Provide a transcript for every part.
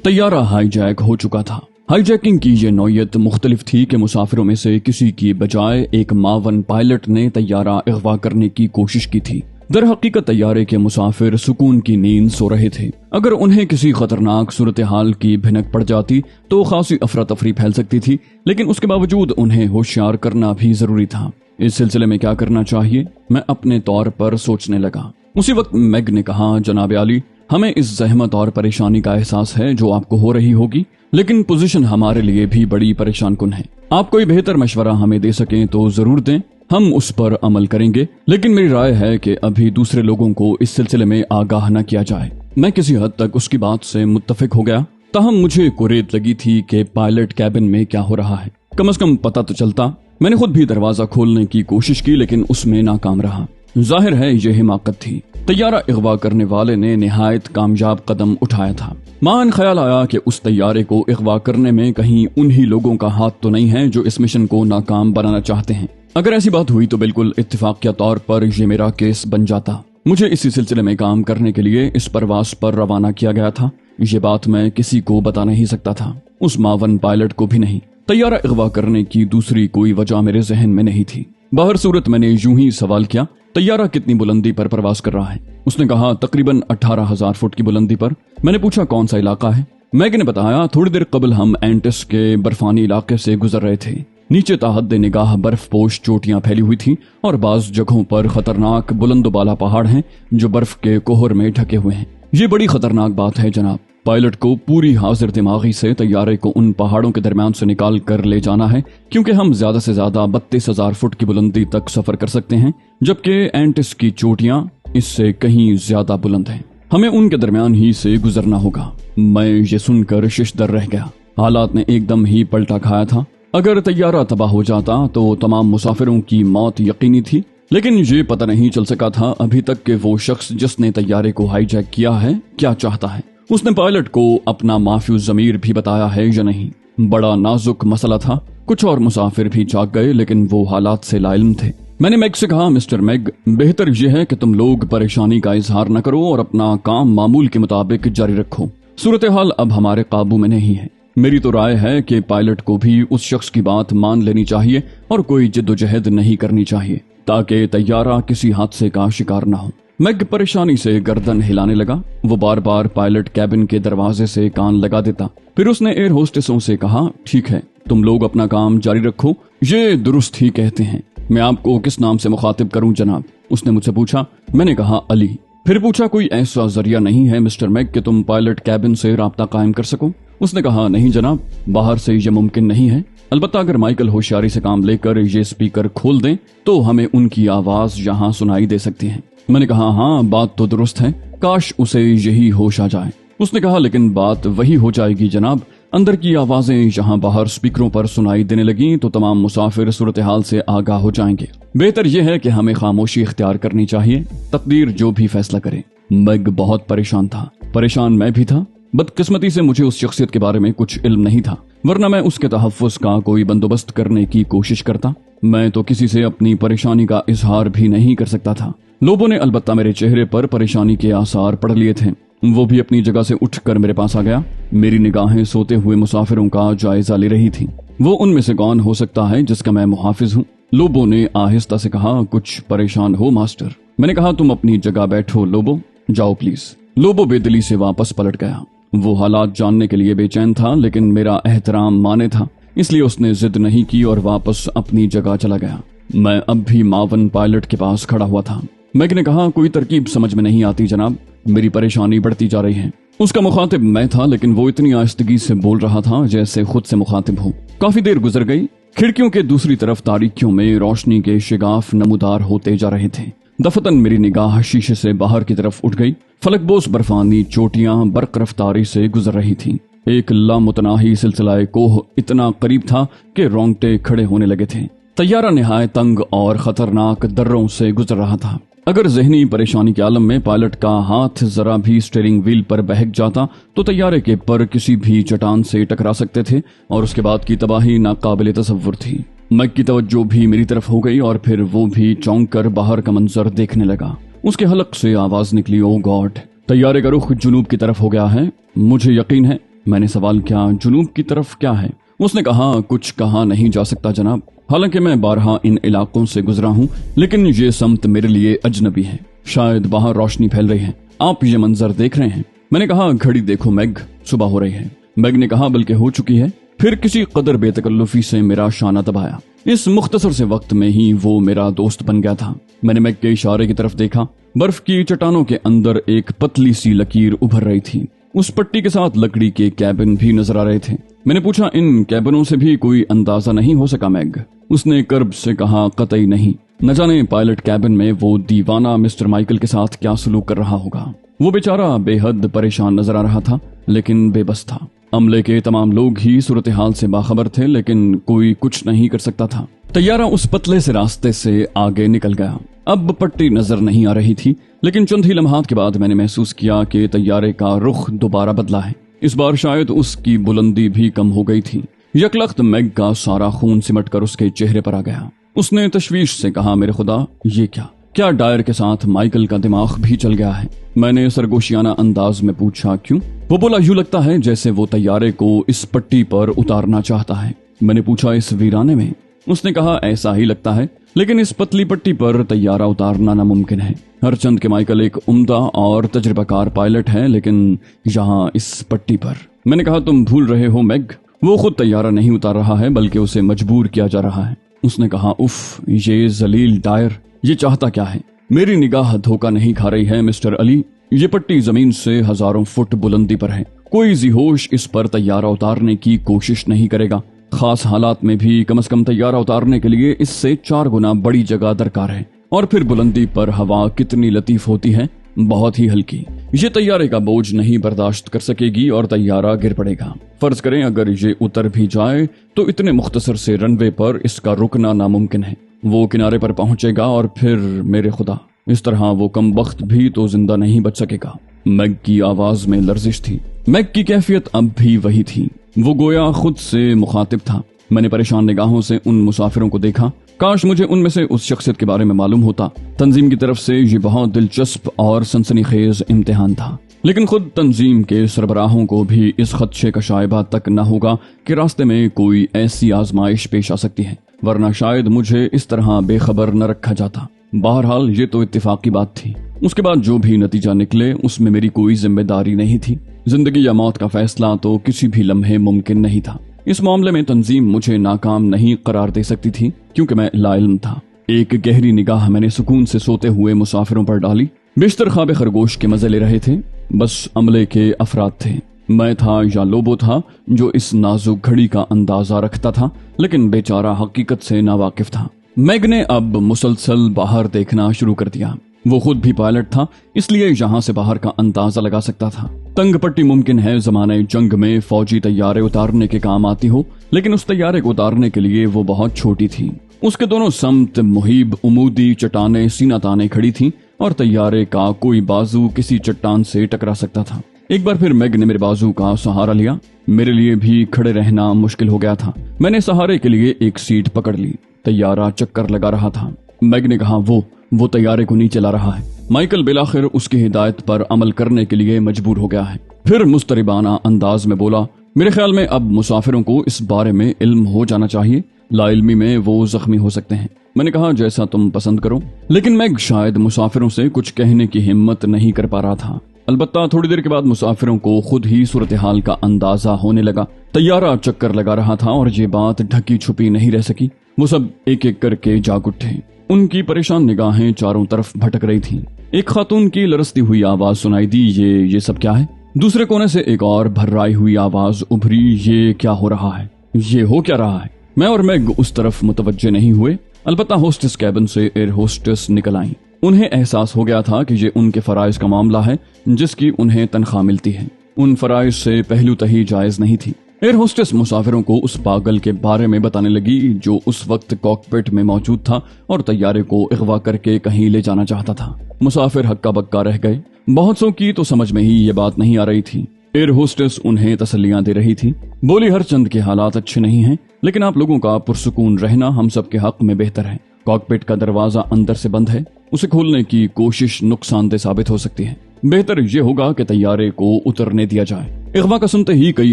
طیارہ high Jack ہو چکا تھا۔ ہائی جیکنگ کی یہ نوعیت مختلف تھی کہ مسافروں میں سے کسی کی بجائے ایک معاون پائلٹ نے طیارہ اغوا کرنے کی کوشش کی تھی۔ در حقیقت طیارے کے مسافر سکون کی نیند سو رہے تھے۔ اگر انہیں کسی خطرناک صورتحال کی بھنک پڑ جاتی تو خاصی افراتفری پھیل سکتی تھی، لیکن اس کے باوجود انہیں ہوشیار کرنا بھی ضروری تھا۔ اس سلسلے میں کیا کرنا چاہیے، میں اپنے طور پر سوچنے لگا۔ اسی وقت میگ نے کہا، جناب عالی، ہمیں اس زحمت اور پریشانی کا احساس ہے جو آپ کو ہو رہی ہوگی، لیکن پوزیشن ہمارے لیے بھی بڑی پریشان کن ہے۔ آپ کوئی بہتر مشورہ ہمیں دے سکیں تو ضرور دیں، ہم اس پر عمل کریں گے، لیکن میری رائے ہے کہ ابھی دوسرے لوگوں کو اس سلسلے میں آگاہ نہ کیا جائے۔ میں کسی حد تک اس کی بات سے متفق ہو گیا، تاہم مجھے کوریت لگی تھی کہ پائلٹ کیبن میں کیا ہو رہا ہے، کم از کم پتہ تو چلتا۔ میں نے خود بھی دروازہ کھولنے کی کوشش کی، لیکن اس میں ناکام رہا۔ ظاہر ہے یہ حماقت تھی۔ طیارہ اغوا کرنے والے نے نہایت کامیاب قدم اٹھایا تھا۔ مان خیال آیا کہ اس طیارے کو اغوا کرنے میں کہیں انہی لوگوں کا ہاتھ تو نہیں ہے جو اس مشن کو ناکام بنانا چاہتے ہیں۔ اگر ایسی بات ہوئی تو بالکل اتفاقیہ طور پر یہ میرا کیس بن جاتا۔ مجھے اسی سلسلے میں کام کرنے کے لیے اس پرواز پر روانہ کیا گیا تھا۔ یہ بات میں کسی کو بتا نہیں سکتا تھا، اس معاون پائلٹ کو بھی نہیں۔ طیارہ اغوا کرنے کی دوسری کوئی وجہ میرے ذہن میں نہیں تھی۔ باہر صورت میں نے یوں ہی سوال کیا، طیارہ کتنی بلندی پر پرواز کر رہا ہے؟ اس نے کہا، تقریباً 18,000 فٹ کی بلندی پر۔ میں نے پوچھا، کون سا علاقہ ہے؟ میگ نے بتایا، تھوڑی دیر قبل ہم اینٹس کے برفانی علاقے سے گزر رہے تھے۔ نیچے تاحد نگاہ برف پوش چوٹیاں پھیلی ہوئی تھیں اور بعض جگہوں پر خطرناک بلند و بالا پہاڑ ہیں جو برف کے کوہر میں ڈھکے ہوئے ہیں۔ یہ بڑی خطرناک بات ہے جناب۔ پائلٹ کو پوری حاضر دماغی سے طیارے کو ان پہاڑوں کے درمیان سے نکال کر لے جانا ہے، کیونکہ ہم زیادہ سے زیادہ 32,000 فٹ کی بلندی تک سفر کر سکتے ہیں، جبکہ اینٹس کی چوٹیاں اس سے کہیں زیادہ بلند ہیں۔ ہمیں ان کے درمیان ہی سے گزرنا ہوگا۔ میں یہ سن کر ششدر رہ گیا۔ حالات نے ایک دم ہی پلٹا کھایا تھا۔ اگر طیارہ تباہ ہو جاتا تو تمام مسافروں کی موت یقینی تھی، لیکن یہ پتہ نہیں چل سکا تھا ابھی تک کہ وہ شخص جس نے طیارے کو ہائی جیک کیا ہے کیا چاہتا ہے۔ اس نے پائلٹ کو اپنا مافیوز ضمیر بھی بتایا ہے یا نہیں۔ بڑا نازک مسئلہ تھا۔ کچھ اور مسافر بھی جاگ گئے، لیکن وہ حالات سے لا علم تھے۔ میں نے میگ سے کہا، مسٹر میگ، بہتر یہ ہے کہ تم لوگ پریشانی کا اظہار نہ کرو اور اپنا کام معمول کے مطابق جاری رکھو۔ صورتحال اب ہمارے قابو میں نہیں ہے۔ میری تو رائے ہے کہ پائلٹ کو بھی اس شخص کی بات مان لینی چاہیے اور کوئی جد و جہد نہیں کرنی چاہیے تاکہ طیارہ کسی حادثے کا شکار نہ ہو۔ میگ پریشانی سے گردن ہلانے لگا۔ وہ بار بار پائلٹ کیبن کے دروازے سے کان لگا دیتا۔ پھر اس نے ایئر ہوسٹسوں سے کہا، ٹھیک ہے، تم لوگ اپنا کام جاری رکھو، یہ درست ہی کہتے ہیں۔ میں آپ کو کس نام سے مخاطب کروں جناب؟ اس نے مجھ سے پوچھا۔ میں نے کہا، علی۔ پھر پوچھا، کوئی ایسا ذریعہ نہیں ہے مسٹر میگ کہ تم پائلٹ کیبن سے رابطہ قائم کر سکو؟ اس نے کہا، نہیں جناب، باہر سے یہ ممکن نہیں ہے، البتہ اگر مائیکل ہوشیاری سے کام لے کر یہ اسپیکر کھول دیں تو ہمیں ان کی آواز یہاں سنائی دے سکتی ہے۔ میں نے کہا، ہاں بات تو درست ہے، کاش اسے یہی ہوش آ جائے۔ اس نے کہا، لیکن بات وہی ہو جائے گی جناب، اندر کی آوازیں یہاں باہر اسپیکروں پر سنائی دینے لگیں تو تمام مسافر صورتحال سے آگاہ ہو جائیں گے۔ بہتر یہ ہے کہ ہمیں خاموشی اختیار کرنی چاہیے، تقدیر جو بھی فیصلہ کرے۔ میگ بہت پریشان تھا، پریشان میں بھی تھا۔ بدقسمتی سے مجھے اس شخصیت کے بارے میں کچھ علم نہیں تھا، ورنہ میں اس کے تحفظ کا کوئی بندوبست کرنے کی کوشش کرتا۔ میں تو کسی سے اپنی پریشانی کا اظہار بھی نہیں کر سکتا تھا۔ لوگوں نے البتہ میرے چہرے پر پریشانی کے آثار پڑھ لیے تھے۔ وہ بھی اپنی جگہ سے اٹھ کر میرے پاس آ گیا۔ میری نگاہیں سوتے ہوئے مسافروں کا جائزہ لے رہی تھیں۔ وہ ان میں سے کون ہو سکتا ہے جس کا میں محافظ ہوں؟ لوبو نے آہستہ سے کہا، کچھ پریشان ہو ماسٹر؟ میں نے کہا، تم اپنی جگہ بیٹھو لوبو، جاؤ پلیز۔ لوبو بے دلی سے واپس پلٹ گیا۔ وہ حالات جاننے کے لیے بے چین تھا، لیکن میرا احترام مانے تھا، اس لیے اس نے ضد نہیں کی اور واپس اپنی جگہ چلا گیا۔ میں اب بھی معاون پائلٹ کے پاس کھڑا ہوا تھا۔ میگ نے کہا، کوئی ترکیب سمجھ میں نہیں آتی جناب، میری پریشانی بڑھتی جا رہی ہے۔ اس کا مخاطب میں تھا، لیکن وہ اتنی آہستگی سے بول رہا تھا جیسے خود سے مخاطب ہو۔ کافی دیر گزر گئی۔ کھڑکیوں کے دوسری طرف تاریکیوں میں روشنی کے شگاف نمودار ہوتے جا رہے تھے۔ دفتن میری نگاہ شیشے سے باہر کی طرف اٹھ گئی۔ فلک بوس برفانی چوٹیاں برق رفتاری سے گزر رہی تھیں۔ ایک لامتناہی سلسلہ کوہ اتنا قریب تھا کہ رونگٹے کھڑے ہونے لگے تھے۔ طیارہ نہایت تنگ اور خطرناک دروں سے گزر رہا تھا۔ اگر ذہنی پریشانی کے عالم میں پائلٹ کا ہاتھ ذرا بھی اسٹیئرنگ وہیل پر بہک جاتا تو طیارے کے پر کسی بھی چٹان سے ٹکرا سکتے تھے اور اس کے بعد کی تباہی ناقابل تصور تھی۔ میگ کی توجہ بھی میری طرف ہو گئی اور پھر وہ بھی چونک کر باہر کا منظر دیکھنے لگا۔ اس کے حلق سے آواز نکلی، او گاڈ، طیارے کا رخ جنوب کی طرف ہو گیا ہے۔ مجھے یقین ہے मैंने सवाल किया, जुनूब की तरफ क्या है? उसने कहा, कुछ कहा नहीं जा सकता जनाब। हालांकि मैं बारहा इन इलाकों से गुजरा हूँ, लेकिन ये समत मेरे लिए अजनबी है। शायद बाहर रोशनी फैल रही है, आप ये मंजर देख रहे हैं? मैंने कहा, घड़ी देखो मैग, सुबह हो रही है। मैग ने कहा, बल्कि हो चुकी है। फिर किसी कदर बेतकल्लुफी से मेरा शाना दबाया। इस मुख्तसर से वक्त में ही वो मेरा दोस्त बन गया था। मैंने मैग के इशारे की तरफ देखा। बर्फ की चट्टानों के अंदर एक पतली सी लकीर उभर रही थी। उस पट्टी के साथ लकड़ी के कैबिन भी नजर आ रहे थे। मैंने पूछा, इन कैबिनों से भी कोई अंदाजा नहीं हो सका मैग? उसने कर्ब से कहा, कतई नहीं। न जाने पायलट कैबिन में वो दीवाना मिस्टर माइकल के साथ क्या सलूक कर रहा होगा। वो बेचारा बेहद परेशान नजर आ रहा था, लेकिन बेबस था। अमले के तमाम लोग ही सूरत हाल से बाखबर थे, लेकिन कोई कुछ नहीं कर सकता था। तैयारा उस पतले से रास्ते से आगे निकल गया। अब पट्टी नजर नहीं आ रही थी, लेकिन चंद ही लम्हात के बाद मैंने महसूस किया कि तैयारे का रुख दोबारा बदला है। इस बार शायद उसकी बुलंदी भी कम हो गई थी। यकलख्त मैग का सारा खून सिमट कर उसके चेहरे पर आ गया। उसने तशवीश से कहा, मेरे खुदा, ये क्या डायर के साथ माइकल का दिमाग भी चल गया है? मैंने सरगोशियाना अंदाज में पूछा, क्यों? वो बोला, यूं लगता है जैसे वो तैयारे को इस पट्टी पर उतारना चाहता है। मैंने पूछा, इस वीराने में? उसने कहा, ऐसा ही लगता है, लेकिन इस पतली पट्टी पर तैयारा उतारना नामुमकिन है। हरचंद के माइकल एक उम्दा और तजुर्बाकार पायलट है, लेकिन यहाँ इस पट्टी पर। मैंने कहा, तुम भूल रहे हो मैग, वो खुद तैयारा नहीं उतार रहा है, बल्कि उसे मजबूर किया जा रहा है। उसने कहा, उफ, ये जलील डायर, ये चाहता क्या है? मेरी निगाह धोखा नहीं खा रही है मिस्टर अली। ये पट्टी जमीन से हजारों फुट बुलंदी पर है। कोई जिहोश इस पर तैयारा उतारने की कोशिश नहीं करेगा। खास हालात में भी कम से कम तैयारा उतारने के लिए इससे 4 गुना बड़ी जगह दरकार है। और फिर बुलंदी पर हवा कितनी लतीफ होती है, बहुत ही हल्की। ये तैयारे का बोझ नहीं बर्दाश्त कर सकेगी और तैयारा गिर पड़ेगा। फर्ज करें अगर ये उतर भी जाए तो इतने मुख्तसर से रनवे पर इसका रुकना नामुमकिन है। वो किनारे पर पहुंचेगा और फिर मेरे खुदा, इस तरह वो कम वक्त भी तो जिंदा नहीं बच सकेगा। मैग की आवाज में लर्जिश थी। मैग की कैफियत अब भी वही थी। वो गोया खुद से मुखातिब था। मैंने परेशान निगाहों से उन मुसाफिरों को देखा। काश मुझे उनमें से उस शख्सियत के बारे में मालूम होता। तंजीम की तरफ से ये बहुत दिलचस्प और सनसनीखेज इम्तिहान था, लेकिन खुद तंजीम के सरबराहों को भी इस खदशे का शायबा तक न होगा कि रास्ते में कोई ऐसी आजमाइश पेश आ सकती है, वरना शायद मुझे इस तरह बेखबर न रखा जाता। बहरहाल ये तो इत्तेफाक की बात थी। उसके बाद जो भी नतीजा निकले उसमें मेरी कोई जिम्मेदारी नहीं थी। जिंदगी या मौत का फैसला तो किसी भी लम्हे मुमकिन नहीं था। इस मामले में तंजीम मुझे नाकाम नहीं करार दे सकती थी, क्योंकि मैं लाइल्म था। एक गहरी निगाह मैंने सुकून से सोते हुए मुसाफिरों पर डाली। बेशतर ख्वाब खरगोश के मजे ले रहे थे। बस अमले के अफराद थे। मैं था या लोबो था जो इस नाजुक घड़ी का अंदाजा रखता था, लेकिन बेचारा हकीकत से नावाकिफ था। मैग ने अब मुसलसल बाहर देखना शुरू कर दिया। वो खुद भी पायलट था, इसलिए यहाँ से बाहर का अंदाजा लगा सकता था। तंग पट्टी मुमकिन है जमाने जंग में फौजी तैयारे उतारने के काम आती हो, लेकिन उस तैयारे को उतारने के लिए वो बहुत छोटी थी। उसके दोनों समत मुहीब उमूदी चट्टाने सीना ताने खड़ी थी और तैयारे का कोई बाजू किसी चट्टान से टकरा सकता था। एक बार फिर मैग ने मेरे बाजू का सहारा लिया। मेरे लिए भी खड़े रहना मुश्किल हो गया था। मैंने सहारे के लिए एक सीट पकड़ ली। तैयारा चक्कर लगा रहा था। मैग ने कहा, वो तैयारे को नीचे ला रहा है। माइकल बिलाखिर उसकी हिदायत पर अमल करने के लिए मजबूर हो गया है। फिर मुस्तरिबाना अंदाज में बोला, मेरे ख्याल में अब मुसाफिरों को इस बारे में इल्म हो जाना चाहिए। लाइल्मी में वो जख्मी हो सकते हैं। मैंने कहा, जैसा तुम पसंद करो। लेकिन मैग शायद मुसाफिरों से कुछ कहने की हिम्मत नहीं कर पा रहा था। अलबत्ता थोड़ी देर के बाद मुसाफिरों को खुद ही सूरत हाल का अंदाजा होने लगा। तैयारा चक्कर लगा रहा था और ये बात ढकी छुपी नहीं रह सकी। वो सब एक एक करके जाग उठे। उनकी परेशान निगाहें चारों तरफ भटक रही थीं। एक खातून की लरसती हुई आवाज सुनाई दी, ये सब क्या है? दूसरे कोने से एक और भर्राई हुई आवाज उभरी, ये क्या हो रहा है? ये हो क्या रहा है? मैं और मैग उस तरफ मुतवज्जे नहीं हुए। अलबत्ता होस्टेस कैबिन से एयर होस्टेस निकल आई। उन्हें एहसास हो गया था कि ये उनके फराइज का मामला है जिसकी उन्हें तनख्वाह मिलती है। उन फराइज से पहलू तही जायज नहीं थी। एयर होस्टेस मुसाफिरों को उस पागल के बारे में बताने लगी जो उस वक्त कॉकपिट में मौजूद था और तैयारे को अगवा करके कहीं ले जाना चाहता था। मुसाफिर हक्का बक्का रह गए। बहुत सौ की तो समझ में ही ये बात नहीं आ रही थी। एयर होस्टेस उन्हें तसल्लियां दे रही थी। बोली, हर चंद के हालात अच्छे नहीं हैं, लेकिन आप लोगों का पुरसुकून रहना हम सब के हक में बेहतर है। कॉकपिट का दरवाजा अंदर से बंद है, उसे खोलने की कोशिश नुकसानदेह साबित हो सकती है। بہتر یہ ہوگا کہ طیارے کو اترنے دیا جائے۔ اغوا کا سنتے ہی کئی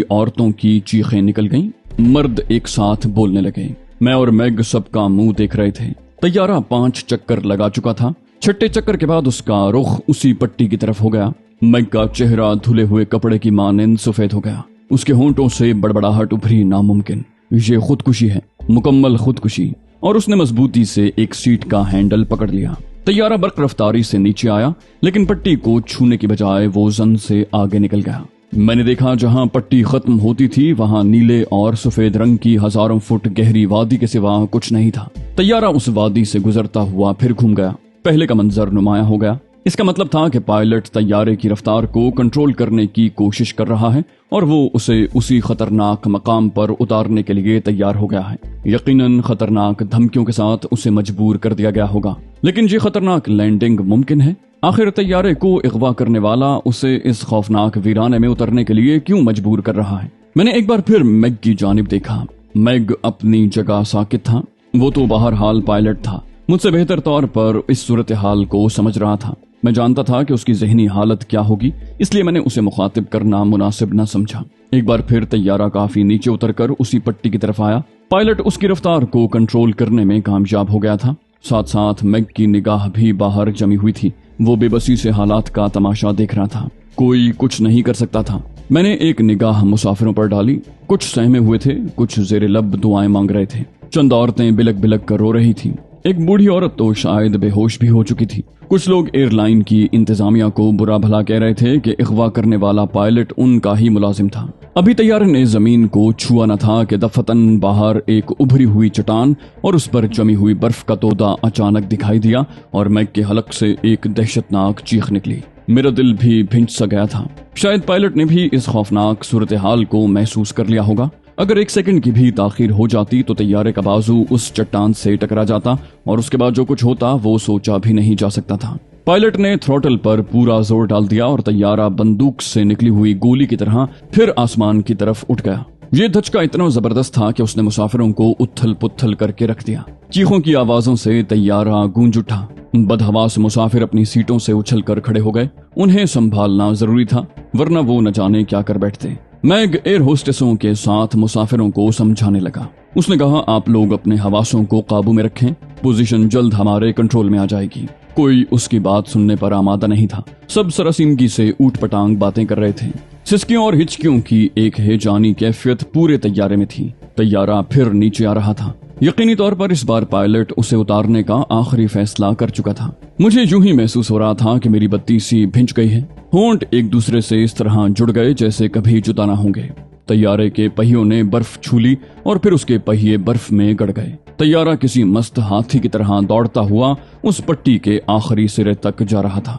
عورتوں کی چیخیں نکل گئیں، مرد ایک ساتھ بولنے لگے۔ میں اور میگ سب کا منہ دیکھ رہے تھے۔ طیارہ 5 چکر لگا چکا تھا۔ 6 چکر کے بعد اس کا رخ اسی پٹی کی طرف ہو گیا۔ میگ کا چہرہ دھلے ہوئے کپڑے کی مانند سفید ہو گیا۔ اس کے ہونٹوں سے بڑبڑاہٹ ابھری، ناممکن، یہ خودکشی ہے، مکمل خودکشی۔ اور اس نے مضبوطی سے ایک سیٹ کا ہینڈل پکڑ لیا۔ طیارہ برق رفتاری سے نیچے آیا، لیکن پٹی کو چھونے کی بجائے وہ زن سے آگے نکل گیا۔ میں نے دیکھا جہاں پٹی ختم ہوتی تھی وہاں نیلے اور سفید رنگ کی ہزاروں فٹ گہری وادی کے سوا کچھ نہیں تھا۔ طیارہ اس وادی سے گزرتا ہوا پھر گھوم گیا۔ پہلے کا منظر نمایاں ہو گیا۔ اس کا مطلب تھا کہ پائلٹ طیارے کی رفتار کو کنٹرول کرنے کی کوشش کر رہا ہے اور وہ اسے اسی خطرناک مقام پر اتارنے کے لیے تیار ہو گیا ہے۔ یقیناً خطرناک دھمکیوں کے ساتھ اسے مجبور کر دیا گیا ہوگا، لیکن یہ خطرناک لینڈنگ ممکن ہے؟ آخر طیارے کو اغوا کرنے والا اسے اس خوفناک ویرانے میں اترنے کے لیے کیوں مجبور کر رہا ہے؟ میں نے ایک بار پھر میگ کی جانب دیکھا۔ میگ اپنی جگہ ساکت تھا۔ وہ تو بہرحال پائلٹ تھا، مجھ سے بہتر طور پر اس صورتحال کو سمجھ رہا تھا۔ میں جانتا تھا کہ اس کی ذہنی حالت کیا ہوگی، اس لیے میں نے اسے مخاطب کرنا مناسب نہ سمجھا۔ ایک بار پھر طیارہ کافی نیچے اتر کر اسی پٹی کی طرف آیا۔ پائلٹ اس کی رفتار کو کنٹرول کرنے میں کامیاب ہو گیا تھا۔ ساتھ ساتھ میگ کی نگاہ بھی باہر جمی ہوئی تھی۔ وہ بے بسی سے حالات کا تماشا دیکھ رہا تھا۔ کوئی کچھ نہیں کر سکتا تھا۔ میں نے ایک نگاہ مسافروں پر ڈالی۔ کچھ سہمے ہوئے تھے، کچھ زیر لب دعائیں مانگ رہے تھے۔ چند عورتیں بلک بلک کر رو رہی تھیں۔ ایک بوڑھی عورت تو شاید بے ہوش بھی ہو چکی تھی۔ کچھ لوگ ایئر لائن کی انتظامیہ کو برا بھلا کہہ رہے تھے کہ اغوا کرنے والا پائلٹ ان کا ہی ملازم تھا۔ ابھی طیارے نے زمین کو چھوا نہ تھا کہ دفتن باہر ایک ابھری ہوئی چٹان اور اس پر جمی ہوئی برف کا تودا اچانک دکھائی دیا اور میگ کے حلق سے ایک دہشتناک چیخ نکلی۔ میرا دل بھی بھنج سا گیا تھا۔ شاید پائلٹ نے بھی اس خوفناک صورتحال کو محسوس کر لیا ہوگا۔ اگر 1 سیکنڈ کی بھی تاخیر ہو جاتی تو طیارے کا بازو اس چٹان سے ٹکرا جاتا اور اس کے بعد جو کچھ ہوتا وہ سوچا بھی نہیں جا سکتا تھا۔ پائلٹ نے تھروٹل پر پورا زور ڈال دیا اور طیارہ بندوق سے نکلی ہوئی گولی کی طرح پھر آسمان کی طرف اٹھ گیا۔ یہ دھچکا اتنا زبردست تھا کہ اس نے مسافروں کو اتھل پتھل کر کے رکھ دیا۔ چیخوں کی آوازوں سے طیارہ گونج اٹھا۔ بدحواس مسافر اپنی سیٹوں سے اچھل کر کھڑے ہو گئے۔ انہیں سنبھالنا ضروری تھا، ورنہ وہ نہ جانے کیا کر بیٹھتے۔ میگ ایئر ہوسٹسوں کے ساتھ مسافروں کو سمجھانے لگا۔ اس نے کہا، آپ لوگ اپنے حواسوں کو قابو میں رکھیں، پوزیشن جلد ہمارے کنٹرول میں آ جائے گی۔ کوئی اس کی بات سننے پر آمادہ نہیں تھا۔ سب سراسیمگی سے اوٹ پٹانگ باتیں کر رہے تھے۔ سسکیوں اور ہچکیوں کی ایک ہیجانی کیفیت پورے طیارے میں تھی۔ طیارہ پھر نیچے آ رہا تھا۔ یقینی طور پر اس بار پائلٹ اسے اتارنے کا آخری فیصلہ کر چکا تھا۔ مجھے یوں ہی محسوس ہو رہا تھا کہ میری بتی سی بھنج گئی ہے۔ ہونٹ ایک دوسرے سے اس طرح جڑ گئے جیسے کبھی جدا نہ ہوں گے۔ طیارے کے پہیوں نے برف چھو لی اور پھر اس کے پہیے برف میں گڑ گئے۔ طیارہ کسی مست ہاتھی کی طرح دوڑتا ہوا اس پٹی کے آخری سرے تک جا رہا تھا،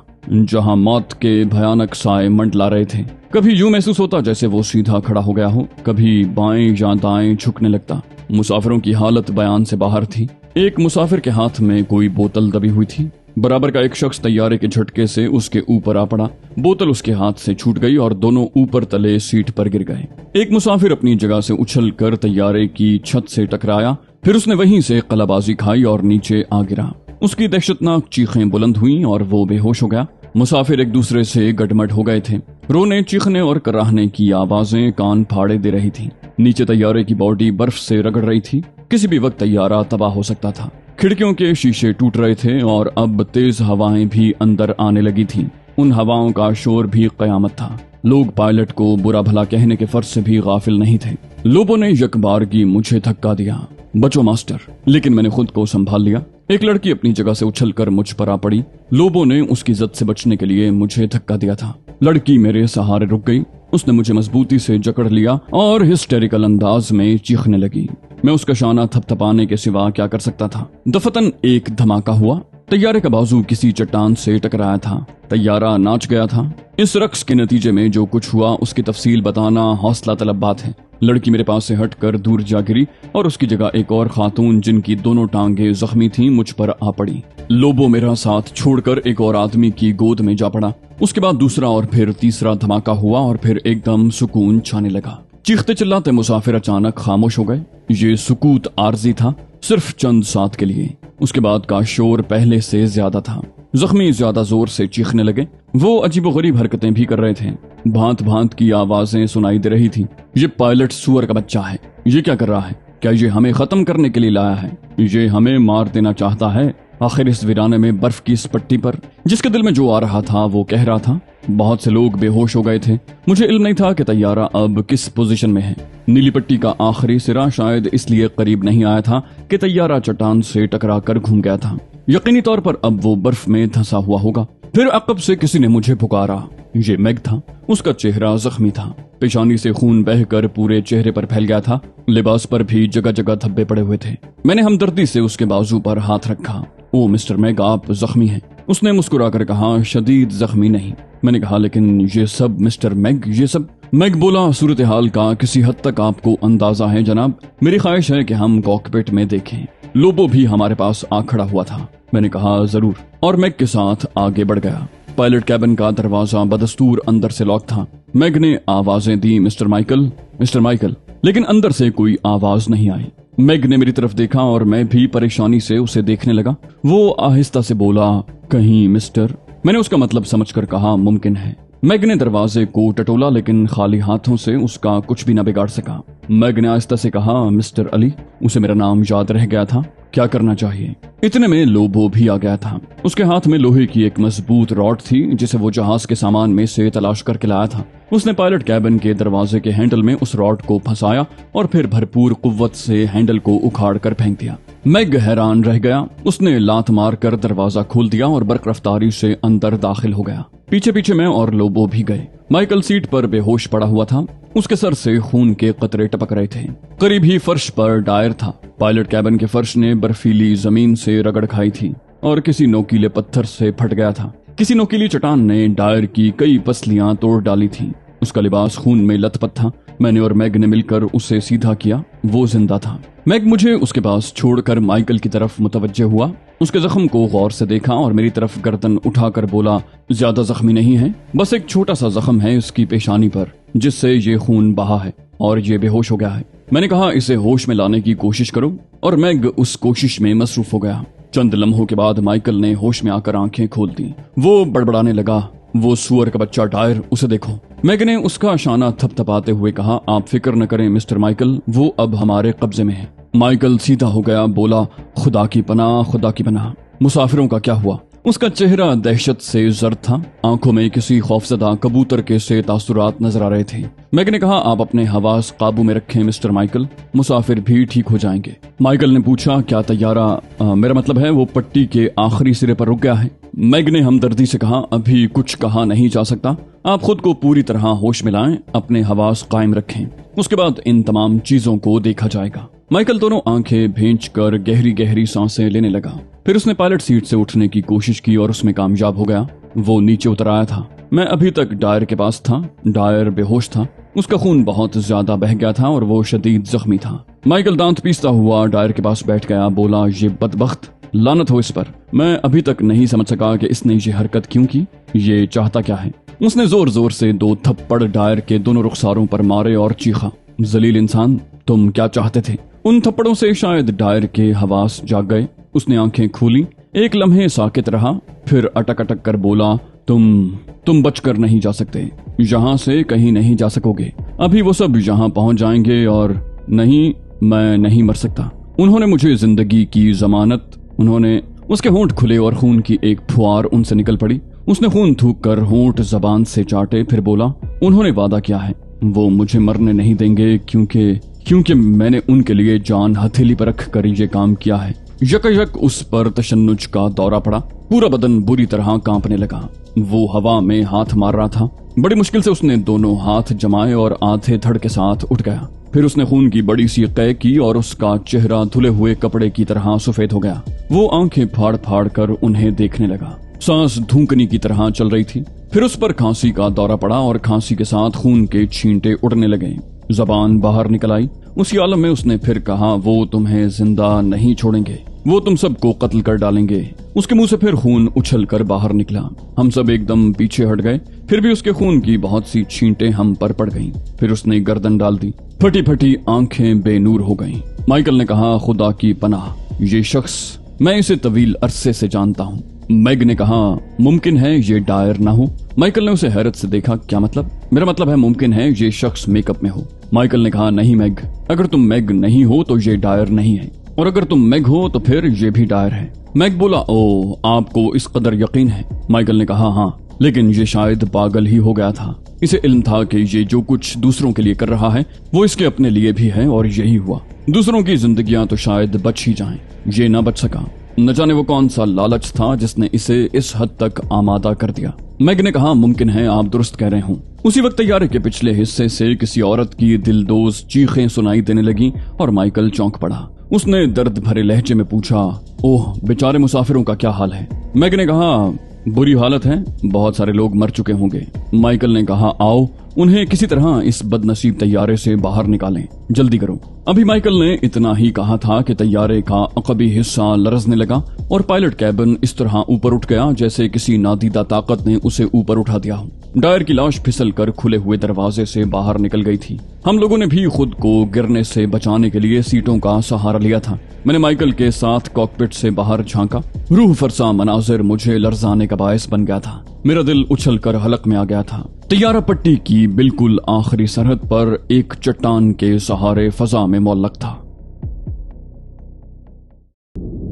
جہاں موت کے بھیانک سائے منڈلا رہے تھے۔ کبھی یوں محسوس ہوتا جیسے وہ سیدھا کھڑا ہو گیا ہو، کبھی بائیں یا دائیں جھکنے لگتا۔ مسافروں کی حالت بیان سے باہر تھی۔ ایک مسافر کے ہاتھ میں کوئی بوتل دبی ہوئی تھی۔ برابر کا ایک شخص طیارے کے جھٹکے سے اس کے اوپر آ پڑا۔ بوتل اس کے ہاتھ سے چھوٹ گئی اور دونوں اوپر تلے سیٹ پر گر گئے۔ ایک مسافر اپنی جگہ سے اچھل کر طیارے کی چھت سے ٹکرایا، پھر اس نے وہیں سے قلہ بازی کھائی اور نیچے آ گرا۔ اس کی دہشتناک چیخیں بلند ہوئیں اور وہ بے ہوش ہو گیا۔ مسافر ایک دوسرے سے گٹمٹ ہو گئے تھے۔ رونے، چیخنے اور کراہنے کی آوازیں کان پھاڑے دے رہی تھی۔ نیچے طیارے کی باڈی برف سے رگڑ رہی تھی۔ کسی بھی وقت طیارہ تباہ ہو سکتا تھا۔ کھڑکیوں کے شیشے ٹوٹ رہے تھے اور اب تیز ہوائیں بھی اندر آنے لگی تھیں۔ ان ہواؤں کا شور بھی قیامت تھا۔ لوگ پائلٹ کو برا بھلا کہنے کے فرض سے بھی غافل نہیں تھے۔ لوبو نے یک بارگی مجھے دھکا دیا۔ بچو ماسٹر، لیکن میں نے خود کو سنبھال لیا۔ ایک لڑکی اپنی جگہ سے اچھل کر مجھ پر آ پڑی۔ لوبو نے اس کی زد سے بچنے کے لیے مجھے دھکا دیا تھا۔ لڑکی میرے سہارے رک گئی۔ اس نے مجھے مضبوطی سے جکڑ لیا اور ہسٹیریکل انداز میں چیخنے لگی۔ میں اس کا شانہ تھپ تھپانے کے سوا کیا کر سکتا تھا؟ دفتن ایک دھماکہ ہوا۔ طیارے کا بازو کسی چٹان سے ٹکرایا تھا۔ طیارہ ناچ گیا تھا۔ اس رقص کے نتیجے میں جو کچھ ہوا اس کی تفصیل بتانا حوصلہ طلب بات ہے۔ لڑکی میرے پاس سے ہٹ کر دور جا گری اور اس کی جگہ ایک اور خاتون جن کی دونوں ٹانگیں زخمی تھیں مجھ پر آ پڑی۔ لوبو میرا ساتھ چھوڑ کر ایک اور آدمی کی گود میں جا پڑا۔ اس کے بعد دوسرا اور پھر تیسرا دھماکہ ہوا اور پھر ایک دم سکون چھانے لگا۔ چیختے چلاتے مسافر اچانک خاموش ہو گئے۔ یہ سکوت عارضی تھا، صرف چند ساتھ کے لیے۔ اس کے بعد کا شور پہلے سے زیادہ تھا۔ जख्मी ज्यादा जोर से चीखने लगे। वो अजीबोगरीब हरकतें भी कर रहे थे। भांत भांत की आवाजें सुनाई दे रही थी। ये पायलट सुअर का बच्चा है, ये क्या कर रहा है? क्या ये हमें खत्म करने के लिए लाया है? ये हमें मार देना चाहता है? आखिर इस वीराने में बर्फ की इस पट्टी पर जिसके दिल में जो आ रहा था वो कह रहा था। बहुत से लोग बेहोश हो गए थे। मुझे इल्म नहीं था कि तैयारा अब किस पोजीशन में है। नीली पट्टी का आखिरी सिरा शायद इसलिए करीब नहीं आया था कि तैयारा चट्टान से टकरा कर घूम गया था। यकीनी तौर पर अब वो बर्फ में धंसा हुआ होगा। फिर अकब से किसी ने मुझे पुकारा। ये मैग था। उसका चेहरा जख्मी था। पेशानी से खून बहकर पूरे चेहरे पर फैल गया था। लिबास पर भी जगह जगह धब्बे पड़े हुए थे। मैंने हमदर्दी से उसके बाजू पर हाथ रखा। ओ मिस्टर मैग, आप जख्मी हैं। उसने मुस्कुराकर कहा, शदीद जख्मी नहीं। मैंने कहा, लेकिन ये सब मिस्टर मैग, ये सब? मैग बोला, सूरत हाल का किसी हद तक आपको अंदाजा है जनाब। मेरी ख्वाहिश है कि हम कॉकपिट में देखें। लोबो भी हमारे पास आ खड़ा हुआ था। मैंने कहा, जरूर, और मैग के साथ आगे बढ़ गया। पायलट कैबिन का दरवाजा बदस्तूर अंदर से लॉक था। मैग ने आवाजें दी, मिस्टर माइकल, मिस्टर माइकल, लेकिन अंदर से कोई आवाज नहीं आई। मैग ने मेरी तरफ देखा और मैं भी परेशानी से उसे देखने लगा। वो आहिस्ता से बोला, कहीं मिस्टर? मैंने उसका मतलब समझकर कहा, मुमकिन है। मैग ने दरवाजे को टटोला, लेकिन खाली हाथों से उसका कुछ भी न बिगाड़ सका। मैग ने आहिस्ता से कहा, मिस्टर अली। उसे मेरा नाम याद रह गया था। क्या करना चाहिए? इतने में लोबो भी आ गया था। उसके हाथ में लोहे की एक मजबूत रॉड थी जिसे वो जहाज के सामान में से तलाश करके लाया था। उसने पायलट कैबिन के दरवाजे के हैंडल में उस रॉड को फंसाया और फिर भरपूर कुव्वत से हैंडल को उखाड़ कर फेंक दिया। मैग हैरान रह गया। उसने लात मार कर दरवाजा खोल दिया और बर्क रफ्तारी से अंदर दाखिल हो गया। पीछे पीछे मैं और लोबो भी गए। माइकल सीट पर बेहोश पड़ा हुआ था। उसके सर से खून के कतरे टपक रहे थे। करीब ही फर्श पर डायर था। पायलट कैबिन के फर्श ने बर्फीली जमीन से रगड़ खाई थी और किसी नोकीले पत्थर से फट गया था। किसी नोकीली चट्टान ने डायर की कई पसलियां तोड़ डाली थी। उसका लिबास खून में लथपथ था। मैंने और मैग ने मिलकर उसे सीधा किया। वो जिंदा था। मैग मुझे उसके पास छोड़कर माइकल की तरफ मुतवज्जे हुआ। उसके जख्म को गौर से देखा और मेरी तरफ गर्दन उठाकर बोला, ज्यादा जख्मी नहीं है, बस एक छोटा सा जख्म है इसकी पेशानी पर जिससे ये खून बहा है और ये बेहोश हो गया है। मैंने कहा, इसे होश में लाने की कोशिश करो, और मैग उस कोशिश में मसरूफ हो गया। चंद लम्हों के बाद माइकल ने होश में आकर आंखें खोल दी। वो बड़बड़ाने लगा, वो सुअर का बच्चा डायर, उसे देखो। मैग ने उसका शाना थपथपाते हुए कहा, आप फिक्र न करें मिस्टर माइकल, वो अब हमारे कब्जे में है। माइकल सीधा हो गया, बोला, खुदा की पनाह, खुदा की पनाह। मुसाफिरों का क्या हुआ? उसका चेहरा दहशत से जर्द था। आंखों में किसी खौफजदा कबूतर के से तासुरात नजर आ रहे थे। मैग ने कहा, आप अपने हवास काबू में रखें मिस्टर माइकल, मुसाफिर भी ठीक हो जाएंगे। माइकल ने पूछा, क्या तैयारा, मेरा मतलब है वो पट्टी के आखिरी सिरे पर रुक गया है? मैग ने हमदर्दी से कहा, अभी कुछ कहा नहीं जा सकता। आप खुद को पूरी तरह होश में लाएं, अपने हवास कायम रखें, उसके बाद इन तमाम चीजों को देखा जाएगा। माइकल दोनों आंखें भींच कर गहरी गहरी सांसें लेने लगा। फिर उसने पायलट सीट से उठने की कोशिश की और उसमें कामयाब हो गया। वो नीचे उतर आया था। मैं अभी तक डायर के पास था। डायर बेहोश था। उसका खून बहुत ज्यादा बह गया था और वो शदीद जख्मी था। माइकल दांत पीसता हुआ डायर के पास बैठ गया। बोला, ये बदबख्त, लानत हो इस पर। मैं अभी तक नहीं समझ सका कि इसने ये हरकत क्यों की, ये चाहता क्या है। उसने जोर जोर से 2 थप्पड़ डायर के दोनों रुखसारों पर मारे और चीखा, जलील इंसान, तुम क्या चाहते थे? उन थप्पड़ों से शायद डायर के हवास जाग गए। उसने आंखें खोली, एक लम्हे साकित रहा, फिर अटक अटक कर बोला, तुम बचकर नहीं जा सकते, यहाँ से कहीं नहीं जा सकोगे। अभी वो सब यहाँ पहुंच जाएंगे और नहीं, मैं नहीं मर सकता। उन्होंने मुझे जिंदगी की जमानत। उन्होंने, उसके होंठ खुले और खून की एक फुहार उनसे निकल पड़ी। उसने खून थूक कर होंठ जबान से चाटे, फिर बोला, उन्होंने वादा किया है, वो मुझे मरने नहीं देंगे क्योंकि मैंने उनके लिए जान हथेली पर रख कर ये काम किया है। यकयक उस पर तशन्नुज का दौरा पड़ा। पूरा बदन बुरी तरह कांपने लगा। वो हवा में हाथ मार रहा था। बड़ी मुश्किल से उसने दोनों हाथ जमाए और आधे धड़ के साथ उठ गया। फिर उसने खून की बड़ी सी कै की और उसका चेहरा धुले हुए कपड़े की तरह सफेद हो गया। वो आंखें फाड़ फाड़ कर उन्हें देखने लगा। सांस धूकनी की तरह चल रही थी। फिर उस पर खांसी का दौरा पड़ा और खांसी के साथ खून के छींटे उड़ने लगे। जबान बाहर निकल आई। उसी आलम में उसने फिर कहा, वो तुम्हें जिंदा नहीं छोड़ेंगे, वो तुम सबको कत्ल कर डालेंगे। उसके मुंह से फिर खून उछल कर बाहर निकला। हम सब एकदम पीछे हट गए। फिर भी उसके खून की बहुत सी छींटें हम पर पड़ गईं। फिर उसने गर्दन डाल दी। फटी फटी आंखें बेनूर हो गईं। माइकल ने कहा, खुदा की पनाह, ये शख्स, मैं इसे तवील अरसे से जानता हूँ। मैग ने कहा, मुमकिन है ये डायर ना हो। माइकल ने उसे हैरत से देखा। क्या मतलब? मेरा मतलब है मुमकिन है ये शख्स मेकअप में हो। माइकल ने कहा, नहीं मैग, अगर तुम मैग नहीं हो तो ये डायर नहीं है, और अगर तुम मैग हो तो फिर ये भी डायर है। मैग बोला, ओ, आपको इस कदर यकीन है? माइकल ने कहा, हाँ, लेकिन ये शायद पागल ही हो गया था। इसे इल्म था कि ये जो कुछ दूसरों के लिए कर रहा है वो इसके अपने लिए भी है, और यही हुआ। दूसरों की जिंदगियां तो शायद बच ही जाएं, ये ना बच सका। न जाने वो कौन सा लालच था जिसने इसे इस हद तक आमादा कर दिया। मैग ने कहा, मुमकिन है आप दुरुस्त कह रहे हों। उसी वक्त तैयारे के पिछले हिस्से से किसी औरत की दिलदोज चीखें सुनाई देने लगी और माइकल चौंक पड़ा। उसने दर्द भरे लहजे में पूछा, ओह, बेचारे मुसाफिरों का क्या हाल है? मैग ने कहा, बुरी हालत है, बहुत सारे लोग मर चुके होंगे। माइकल ने कहा, आओ उन्हें किसी तरह इस बदनसीब तैयारे से बाहर निकालें, जल्दी करो। अभी माइकल ने इतना ही कहा था कि तैयारे का अकबी हिस्सा लरजने लगा और पायलट कैबिन इस तरह ऊपर उठ गया जैसे किसी नादीदा ताकत ने उसे ऊपर उठा दिया हो। डायर की लाश फिसल कर खुले हुए दरवाजे से बाहर निकल गई थी। हम लोगों ने भी खुद को गिरने से बचाने के लिए सीटों का सहारा लिया था। मैंने माइकल के साथ कॉकपिट से बाहर झांका। रूह फरसा मनाजिर मुझे लर्जाने का बायस बन गया था। मेरा दिल उछल कर हलक में आ गया था। तैयारा पट्टी की बिल्कुल आखिरी सरहद पर एक चट्टान के सहारे फजा में मौल्लक था।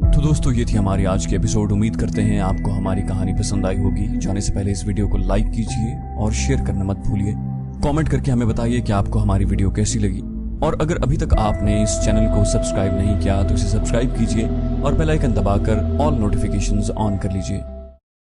तो दोस्तों, ये थी हमारी आज की एपिसोड। उम्मीद करते हैं आपको हमारी कहानी पसंद आई होगी। जाने से पहले इस वीडियो को लाइक कीजिए और शेयर करना मत भूलिए। कमेंट करके हमें बताइए कि आपको हमारी वीडियो कैसी लगी, और अगर अभी तक आपने इस चैनल को सब्सक्राइब नहीं किया तो इसे सब्सक्राइब कीजिए और बेल आइकन दबाकर ऑल नोटिफिकेशंस ऑन कर लीजिए।